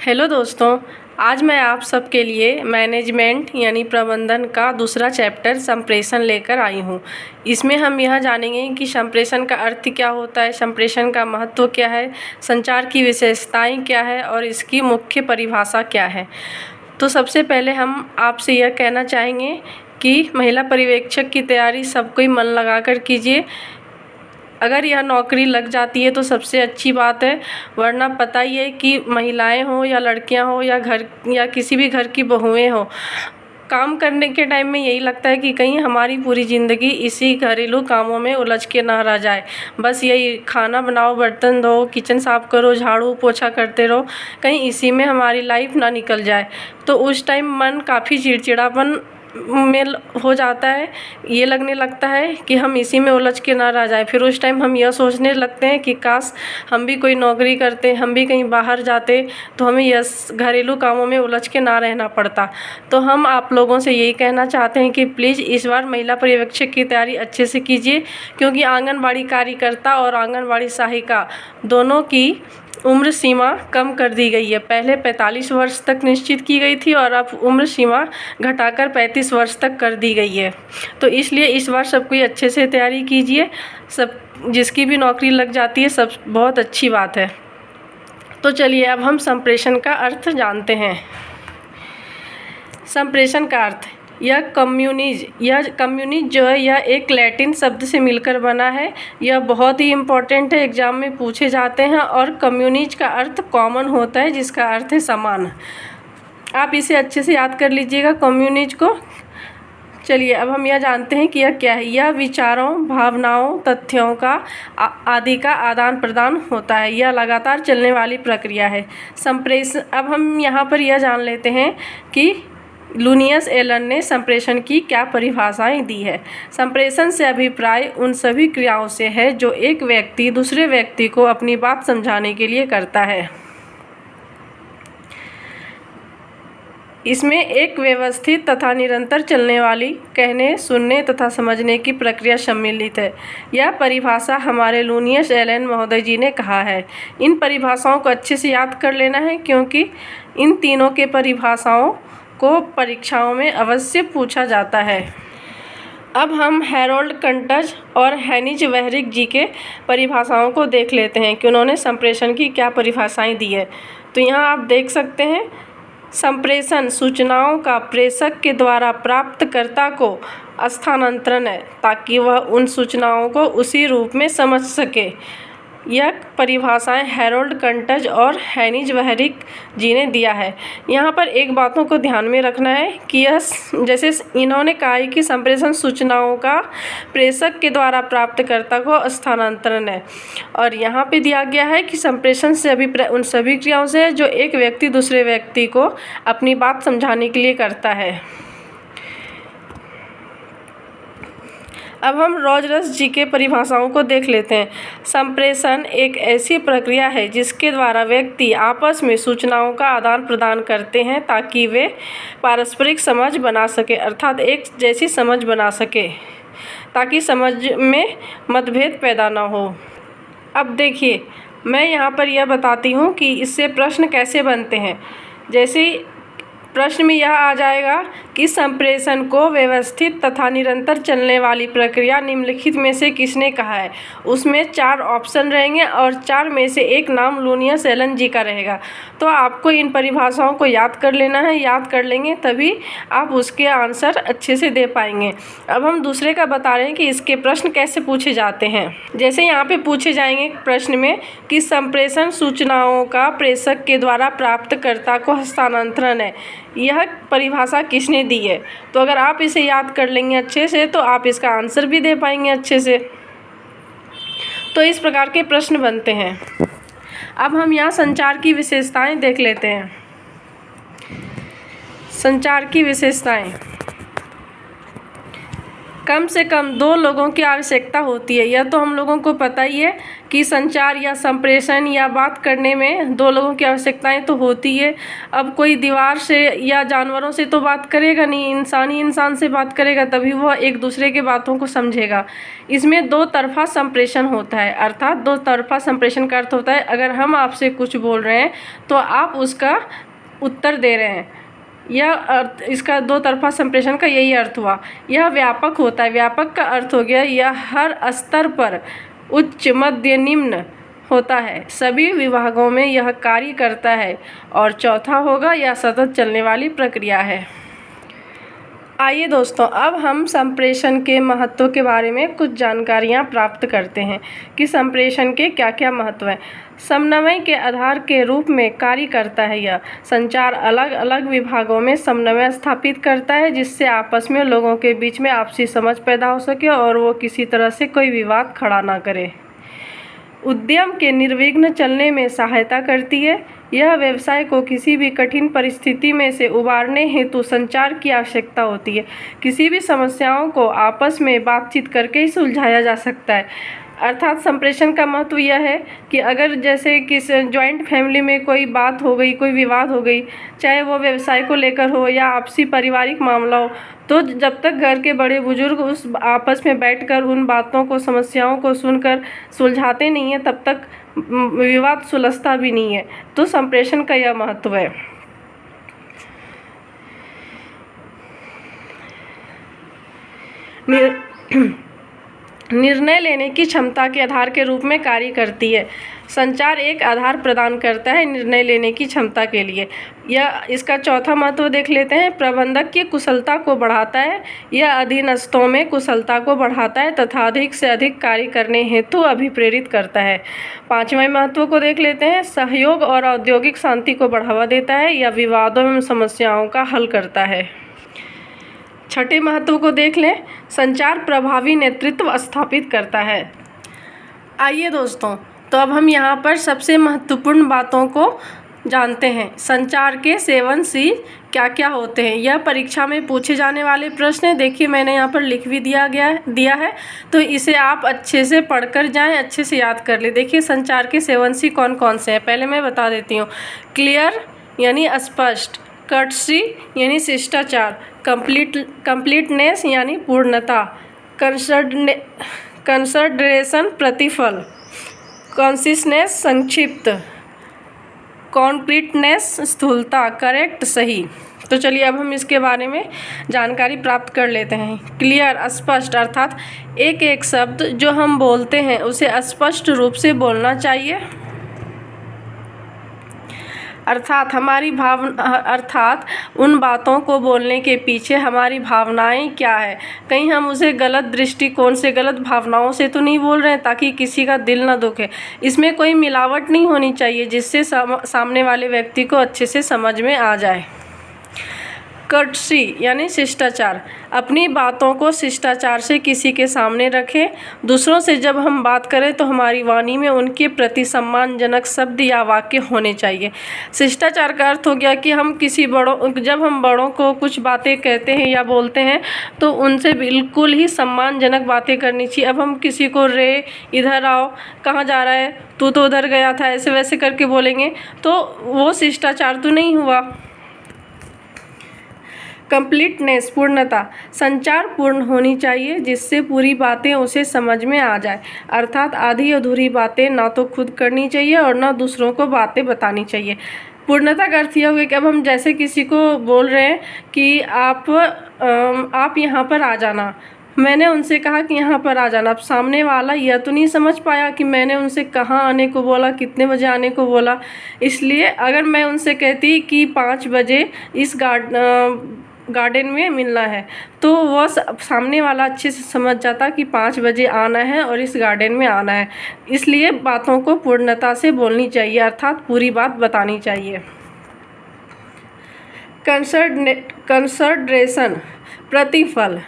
Hello दोस्तों, आज मैं आप सबके लिए मैनेजमेंट यानी प्रबंधन का दूसरा चैप्टर संप्रेषण लेकर आई हूँ। इसमें हम यह जानेंगे कि संप्रेषण का अर्थ क्या होता है, संप्रेषण का महत्व क्या है, संचार की विशेषताएं क्या है और इसकी मुख्य परिभाषा क्या है। तो सबसे पहले हम आपसे यह कहना चाहेंगे कि महिला पर्यवेक्षक की तैयारी सब कोई मन लगाकर कीजिए। अगर यह नौकरी लग जाती है तो सबसे अच्छी बात है, वरना पता ही है कि महिलाएं हों या लड़कियां हों या घर या किसी भी घर की बहुएं हों, काम करने के टाइम में यही लगता है कि कहीं हमारी पूरी ज़िंदगी इसी घरेलू कामों में उलझ के ना रह जाए। बस यही खाना बनाओ, बर्तन धो, किचन साफ़ करो, झाड़ू पोछा करते रहो, कहीं इसी में हमारी लाइफ ना निकल जाए। तो उस टाइम मन काफ़ी चिड़चिड़ापन में हो जाता है, ये लगने लगता है कि हम इसी में उलझ के ना रह जाए। फिर उस टाइम हम यह सोचने लगते हैं कि काश हम भी कोई नौकरी करते, हम भी कहीं बाहर जाते तो हमें यह घरेलू कामों में उलझ के ना रहना पड़ता। तो हम आप लोगों से यही कहना चाहते हैं कि प्लीज़ इस बार महिला पर्यवेक्षक की तैयारी अच्छे से कीजिए, क्योंकि आंगनबाड़ी कार्यकर्ता और आंगनबाड़ी सहायिका दोनों की उम्र सीमा कम कर दी गई है। पहले 45 वर्ष तक निश्चित की गई थी और अब उम्र सीमा घटाकर 35 वर्ष तक कर दी गई है। तो इसलिए इस बार सब कोई अच्छे से तैयारी कीजिए। सब जिसकी भी नौकरी लग जाती है सब बहुत अच्छी बात है। तो चलिए अब हम संप्रेषण का अर्थ जानते हैं। संप्रेषण का अर्थ, यह कम्युनिज जो है यह एक लैटिन शब्द से मिलकर बना है। यह बहुत ही इम्पोर्टेंट है, एग्जाम में पूछे जाते हैं। और कम्युनिज का अर्थ कॉमन होता है, जिसका अर्थ है समान। आप इसे अच्छे से याद कर लीजिएगा कम्युनिज को। चलिए अब हम यह जानते हैं कि यह क्या है। यह विचारों, भावनाओं, तथ्यों का आदि का आदान प्रदान होता है। यह लगातार चलने वाली प्रक्रिया है। संप्रेषण, अब हम यहाँ पर यह जान लेते हैं कि लुनियस एलन ने संप्रेषण की क्या परिभाषाएं दी है। संप्रेषण से अभिप्राय उन सभी क्रियाओं से है जो एक व्यक्ति दूसरे व्यक्ति को अपनी बात समझाने के लिए करता है। इसमें एक व्यवस्थित तथा निरंतर चलने वाली कहने, सुनने तथा समझने की प्रक्रिया सम्मिलित है। यह परिभाषा हमारे लुनियस एलन महोदय जी ने कहा है। इन परिभाषाओं को अच्छे से याद कर लेना है, क्योंकि इन तीनों के परिभाषाओं को परीक्षाओं में अवश्य पूछा जाता है। अब हम हैरोल्ड कंटज और हेनिज वेहरिक जी के परिभाषाओं को देख लेते हैं कि उन्होंने संप्रेषण की क्या परिभाषाएं दी है। तो यहाँ आप देख सकते हैं, संप्रेषण सूचनाओं का प्रेषक के द्वारा प्राप्तकर्ता को स्थानांतरण है, ताकि वह उन सूचनाओं को उसी रूप में समझ सके। यह परिभाषाएं हैरोल्ड कंटज और हेनिज वेहरिक जी ने दिया है। यहाँ पर एक बातों को ध्यान में रखना है कि यह, जैसे इन्होंने कहा है कि संप्रेषण सूचनाओं का प्रेषक के द्वारा प्राप्तकर्ता को स्थानांतरण है, और यहाँ पे दिया गया है कि संप्रेषण से अभिप्राय उन सभी क्रियाओं से है जो एक व्यक्ति दूसरे व्यक्ति को अपनी बात समझाने के लिए करता है। अब हम रॉजर्स जी के परिभाषाओं को देख लेते हैं। संप्रेषण एक ऐसी प्रक्रिया है जिसके द्वारा व्यक्ति आपस में सूचनाओं का आदान प्रदान करते हैं, ताकि वे पारस्परिक समझ बना सके, अर्थात एक जैसी समझ बना सके, ताकि समझ में मतभेद पैदा ना हो। अब देखिए, मैं यहाँ पर यह बताती हूँ कि इससे प्रश्न कैसे बनते हैं। जैसे प्रश्न में यह आ जाएगा कि संप्रेषण को व्यवस्थित तथा निरंतर चलने वाली प्रक्रिया निम्नलिखित में से किसने कहा है। उसमें 4 ऑप्शन रहेंगे और 4 में से एक नाम लुनियस एलन जी का रहेगा। तो आपको इन परिभाषाओं को याद कर लेना है। याद कर लेंगे तभी आप उसके आंसर अच्छे से दे पाएंगे। अब हम दूसरे का बता रहे हैं कि इसके प्रश्न कैसे पूछे जाते हैं। जैसे यहाँ पे पूछे जाएंगे प्रश्न में कि संप्रेषण सूचनाओं का प्रेषक के द्वारा प्राप्तकर्ता को हस्तांतरण है, यह परिभाषा किसने दी है। तो अगर आप इसे याद कर लेंगे अच्छे से तो आप इसका आंसर भी दे पाएंगे अच्छे से। तो इस प्रकार के प्रश्न बनते हैं। अब हम यहाँ संचार की विशेषताएं देख लेते हैं। संचार की विशेषताएं, कम से कम 2 लोगों की आवश्यकता होती है। यह तो हम लोगों को पता ही है कि संचार या संप्रेषण या बात करने में 2 लोगों की आवश्यकताएं तो होती है। अब कोई दीवार से या जानवरों से तो बात करेगा नहीं, इंसान ही इंसान से बात करेगा, तभी वह एक दूसरे की बातों को समझेगा। इसमें 2 तरफा संप्रेषण होता है, अर्थात 2 तरफा संप्रेषण का अर्थ होता है अगर हम आपसे कुछ बोल रहे हैं तो आप उसका उत्तर दे रहे हैं। यह अर्थ, इसका 2 तरफा संप्रेषण का यही अर्थ हुआ। यह व्यापक होता है। व्यापक का अर्थ हो गया यह हर स्तर पर उच्च, मध्य, निम्न होता है, सभी विभागों में यह कार्य करता है। और चौथा होगा यह सतत चलने वाली प्रक्रिया है। आइए दोस्तों, अब हम संप्रेषण के महत्व के बारे में कुछ जानकारियाँ प्राप्त करते हैं कि संप्रेषण के क्या क्या महत्व हैं। समन्वय के आधार के रूप में कार्य करता है। यह संचार अलग अलग विभागों में समन्वय स्थापित करता है, जिससे आपस में लोगों के बीच में आपसी समझ पैदा हो सके और वो किसी तरह से कोई विवाद खड़ा ना करे। उद्यम के निर्विघ्न चलने में सहायता करती है। यह व्यवसाय को किसी भी कठिन परिस्थिति में से उबारने हेतु संचार की आवश्यकता होती है। किसी भी समस्याओं को आपस में बातचीत करके ही सुलझाया जा सकता है। अर्थात संप्रेषण का महत्व यह है कि अगर जैसे किस जॉइंट फैमिली में कोई बात हो गई, कोई विवाद हो गई, चाहे वो व्यवसाय को लेकर हो या आपसी पारिवारिक मामला हो, तो जब तक घर के बड़े बुजुर्ग उस आपस में बैठकर उन बातों को, समस्याओं को सुनकर सुलझाते नहीं हैं, तब तक विवाद सुलझता भी नहीं है। तो संप्रेषण का यह महत्व है। निर्णय लेने की क्षमता के आधार के रूप में कार्य करती है। संचार एक आधार प्रदान करता है निर्णय लेने की क्षमता के लिए। यह, इसका चौथा महत्व देख लेते हैं। प्रबंधक की कुशलता को बढ़ाता है। यह अधीनस्थों में कुशलता को बढ़ाता है तथा अधिक से अधिक कार्य करने हेतु अभिप्रेरित करता है। 5वें महत्व को देख लेते हैं। सहयोग और औद्योगिक शांति को बढ़ावा देता है। यह विवादों एवं समस्याओं का हल करता है। 6ठे महत्व को देख लें। संचार प्रभावी नेतृत्व स्थापित करता है। आइए दोस्तों, तो अब हम यहाँ पर सबसे महत्वपूर्ण बातों को जानते हैं। संचार के 7 C क्या क्या होते हैं। यह परीक्षा में पूछे जाने वाले प्रश्न हैं। देखिए, मैंने यहाँ पर लिख भी दिया है, तो इसे आप अच्छे से पढ़कर जाएं, अच्छे से याद कर ले। देखिए, संचार के 7 C कौन कौन से हैं, पहले मैं बता देती हूँ। क्लियर यानी स्पष्ट, कर्टसी यानी शिष्टाचार, कंप्लीटनेस यानी पूर्णता, कंसिडरेशन प्रतिफल, कॉन्सिसनेस संक्षिप्त, कॉन्क्रीटनेस स्थूलता, करेक्ट सही। तो चलिए अब हम इसके बारे में जानकारी प्राप्त कर लेते हैं। क्लियर स्पष्ट, अर्थात एक एक शब्द जो हम बोलते हैं उसे स्पष्ट रूप से बोलना चाहिए। अर्थात उन बातों को बोलने के पीछे हमारी भावनाएं क्या है। कहीं हम उसे गलत दृष्टिकोण से, गलत भावनाओं से तो नहीं बोल रहे हैं ताकि किसी का दिल ना दुखे। इसमें कोई मिलावट नहीं होनी चाहिए, जिससे सामने वाले व्यक्ति को अच्छे से समझ में आ जाए। कर्टसी यानी शिष्टाचार, अपनी बातों को शिष्टाचार से किसी के सामने रखें। दूसरों से जब हम बात करें तो हमारी वाणी में उनके प्रति सम्मानजनक शब्द या वाक्य होने चाहिए। शिष्टाचार का अर्थ हो गया कि हम जब हम बड़ों को कुछ बातें कहते हैं या बोलते हैं तो उनसे बिल्कुल ही सम्मानजनक बातें करनी चाहिए। अब हम किसी को रे, इधर आओ, कहाँ जा रहा है, तू तो उधर गया था, ऐसे वैसे करके बोलेंगे तो वो शिष्टाचार तो नहीं हुआ। कंप्लीटनेस पूर्णता, संचार पूर्ण होनी चाहिए जिससे पूरी बातें उसे समझ में आ जाए। अर्थात आधी अधूरी बातें ना तो खुद करनी चाहिए और ना दूसरों को बातें बतानी चाहिए। पूर्णता का अर्थ यह हुआ कि अब हम जैसे किसी को बोल रहे हैं कि आप यहाँ पर आ जाना, मैंने उनसे कहा कि यहाँ पर आ जाना। अब सामने वाला यह तो नहीं समझ पाया कि मैंने उनसे कहाँ आने को बोला, कितने बजे आने को बोला। इसलिए अगर मैं उनसे कहती कि 5 बजे इस गार्डन में मिलना है, तो वह सामने वाला अच्छे से समझ जाता कि 5 बजे आना है और इस गार्डन में आना है। इसलिए बातों को पूर्णता से बोलनी चाहिए, अर्थात पूरी बात बतानी चाहिए। कंसिडरेशन प्रतिफल,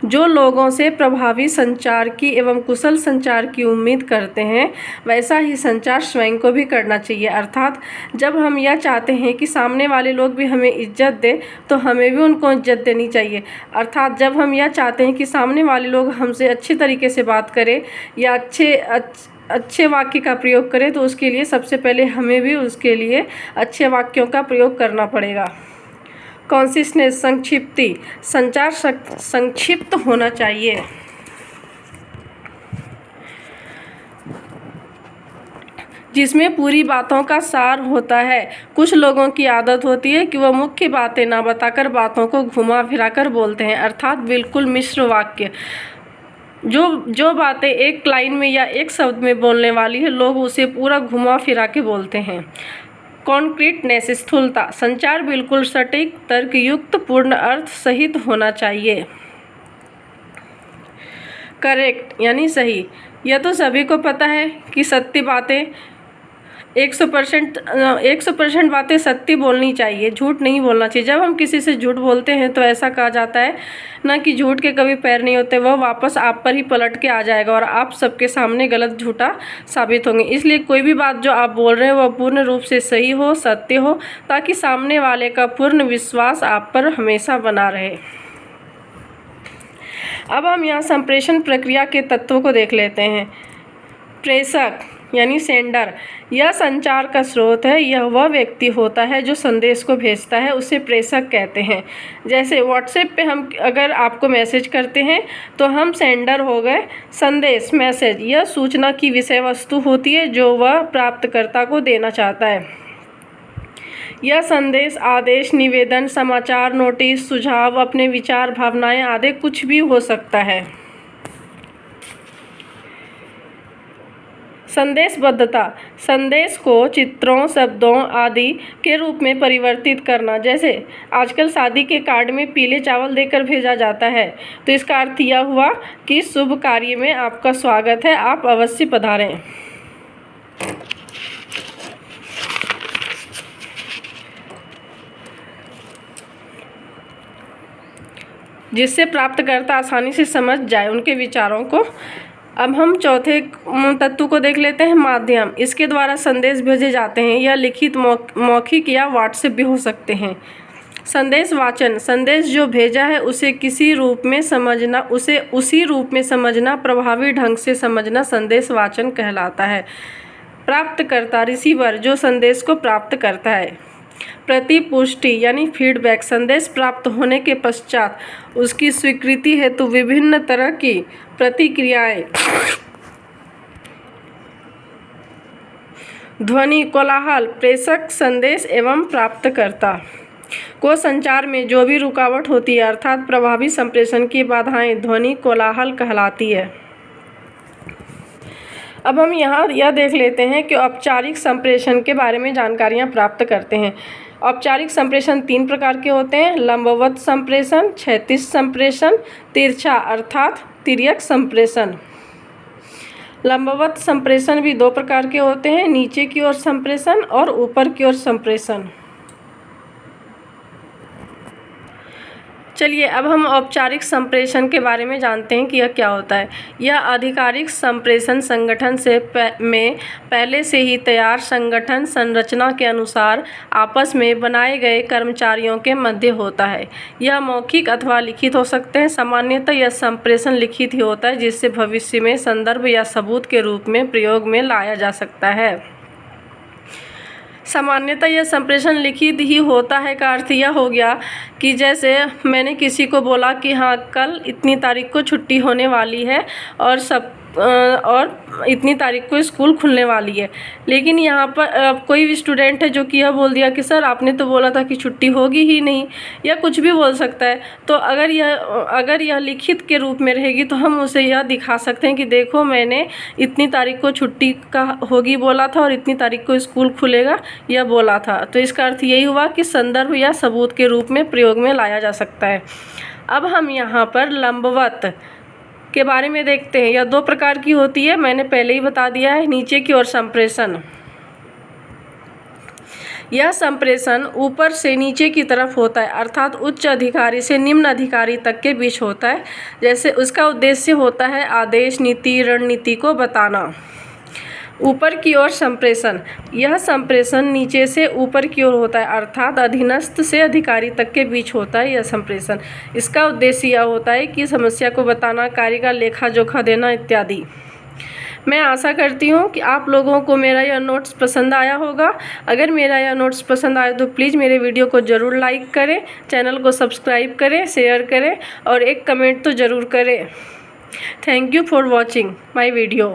जो लोगों से प्रभावी संचार की एवं कुशल संचार की उम्मीद करते हैं वैसा ही संचार स्वयं को भी करना चाहिए। अर्थात जब हम यह चाहते हैं कि सामने वाले लोग भी हमें इज्जत दें तो हमें भी उनको इज्जत देनी चाहिए। अर्थात जब हम यह चाहते हैं कि सामने वाले लोग हमसे अच्छे तरीके से बात करें या अच्छे वाक्य का प्रयोग करें तो उसके लिए सबसे पहले हमें भी उसके लिए अच्छे वाक्यों का प्रयोग करना पड़ेगा। कॉन्सिसनेस, संक्षिप्ति, संचार संक्षिप्त होना चाहिए। जिसमें पूरी बातों का सार होता है। कुछ लोगों की आदत होती है कि वह मुख्य बातें ना बताकर बातों को घुमा फिरा कर बोलते हैं, अर्थात बिल्कुल मिश्र वाक्य। जो बातें एक लाइन में या एक शब्द में बोलने वाली है, लोग उसे पूरा घुमा फिरा के बोलते हैं। कॉन्क्रीटनेस, स्थूलता, संचार बिल्कुल सटीक, तर्कयुक्त, पूर्ण अर्थ सहित होना चाहिए। करेक्ट यानी सही। यह तो सभी को पता है कि सत्य बातें 100% बातें सत्य बोलनी चाहिए, झूठ नहीं बोलना चाहिए। जब हम किसी से झूठ बोलते हैं तो ऐसा कहा जाता है ना कि झूठ के कभी पैर नहीं होते, वह वापस आप पर ही पलट के आ जाएगा और आप सबके सामने गलत झूठा साबित होंगे। इसलिए कोई भी बात जो आप बोल रहे हैं वह पूर्ण रूप से सही हो, सत्य हो, ताकि सामने वाले का पूर्ण विश्वास आप पर हमेशा बना रहे। अब हम यहाँ संप्रेषण प्रक्रिया के तत्वों को देख लेते हैं। प्रेषक यानी सेंडर, यह संचार का स्रोत है। यह वह व्यक्ति होता है जो संदेश को भेजता है, उसे प्रेषक कहते हैं। जैसे व्हाट्सएप पे हम अगर आपको मैसेज करते हैं तो हम सेंडर हो गए। संदेश, मैसेज, यह सूचना की विषय वस्तु होती है जो वह प्राप्तकर्ता को देना चाहता है। यह संदेश, आदेश, निवेदन, समाचार, नोटिस, सुझाव, अपने विचार, भावनाएं आदि कुछ भी हो सकता है। संदेशबद्धता, संदेश को चित्रों, शब्दों आदि के रूप में परिवर्तित करना। जैसे आजकल शादी के कार्ड में पीले चावल देकर भेजा जाता है, तो इसका अर्थ यह हुआ कि शुभ कार्य में आपका स्वागत है, आप अवश्य पधारें। जिससे प्राप्तकर्ता आसानी से समझ जाए उनके विचारों को। अब हम चौथे तत्व को देख लेते हैं, माध्यम। इसके द्वारा संदेश भेजे जाते हैं। यह लिखित, मौखिक या व्हाट्सएप भी हो सकते हैं। संदेश वाचन, संदेश जो भेजा है उसे किसी रूप में समझना, उसे उसी रूप में समझना, प्रभावी ढंग से समझना संदेश वाचन कहलाता है। प्राप्तकर्ता, रिसीवर, जो संदेश को प्राप्त करता है। प्रतिपुष्टि यानी फीडबैक, संदेश प्राप्त होने के पश्चात उसकी स्वीकृति हेतु विभिन्न तरह की प्रतिक्रियाएं। ध्वनि, कोलाहल, प्रेषक, संदेश एवं प्राप्तकर्ता को संचार में जो भी रुकावट होती है, अर्थात प्रभावी संप्रेषण की बाधाएं, ध्वनि कोलाहल कहलाती है। अब हम यहाँ यह देख लेते हैं कि औपचारिक संप्रेषण के बारे में जानकारियाँ प्राप्त करते हैं। औपचारिक संप्रेषण 3 प्रकार के होते हैं, लंबवत संप्रेषण, क्षैतिज संप्रेषण, तिरछा अर्थात तिर्यक संप्रेषण। लंबवत संप्रेषण भी 2 प्रकार के होते हैं, नीचे की ओर संप्रेषण और ऊपर की ओर संप्रेषण। चलिए अब हम औपचारिक संप्रेषण के बारे में जानते हैं कि यह क्या होता है। यह आधिकारिक संप्रेषण संगठन में पहले से ही तैयार संगठन संरचना के अनुसार आपस में बनाए गए कर्मचारियों के मध्य होता है। यह मौखिक अथवा लिखित हो सकते हैं। सामान्यतः यह संप्रेषण लिखित ही होता है, जिससे भविष्य में संदर्भ या सबूत के रूप में प्रयोग में लाया जा सकता है। सामान्यतः यह संप्रेषण लिखित ही होता है का अर्थ यह हो गया कि जैसे मैंने किसी को बोला कि हाँ कल इतनी तारीख को छुट्टी होने वाली है और इतनी तारीख को स्कूल खुलने वाली है, लेकिन यहाँ पर कोई भी स्टूडेंट है जो कि यह बोल दिया कि सर आपने तो बोला था कि छुट्टी होगी ही नहीं, या कुछ भी बोल सकता है। तो अगर यह लिखित के रूप में रहेगी तो हम उसे यह दिखा सकते हैं कि देखो मैंने इतनी तारीख को छुट्टी का होगी बोला था और इतनी तारीख को स्कूल खुलेगा यह बोला था। तो इसका अर्थ यही हुआ कि संदर्भ या सबूत के रूप में प्रयोग में लाया जा सकता है। अब हम यहाँ पर लंबवत के बारे में देखते हैं। यह 2 प्रकार की होती है, मैंने पहले ही बता दिया है। नीचे की ओर संप्रेषण, यह संप्रेषण ऊपर से नीचे की तरफ होता है, अर्थात उच्च अधिकारी से निम्न अधिकारी तक के बीच होता है। जैसे उसका उद्देश्य होता है आदेश, नीति, रणनीति को बताना। ऊपर की ओर संप्रेषण, यह संप्रेषण नीचे से ऊपर की ओर होता है, अर्थात अधीनस्थ से अधिकारी तक के बीच होता है यह संप्रेषण। इसका उद्देश्य यह होता है कि समस्या को बताना, कार्य का लेखा जोखा देना इत्यादि। मैं आशा करती हूँ कि आप लोगों को मेरा यह नोट्स पसंद आया होगा। अगर मेरा यह नोट्स पसंद आए तो प्लीज़ मेरे वीडियो को ज़रूर लाइक करें, चैनल को सब्सक्राइब करें, शेयर करें और एक कमेंट तो ज़रूर करें। Thank you for watching my video.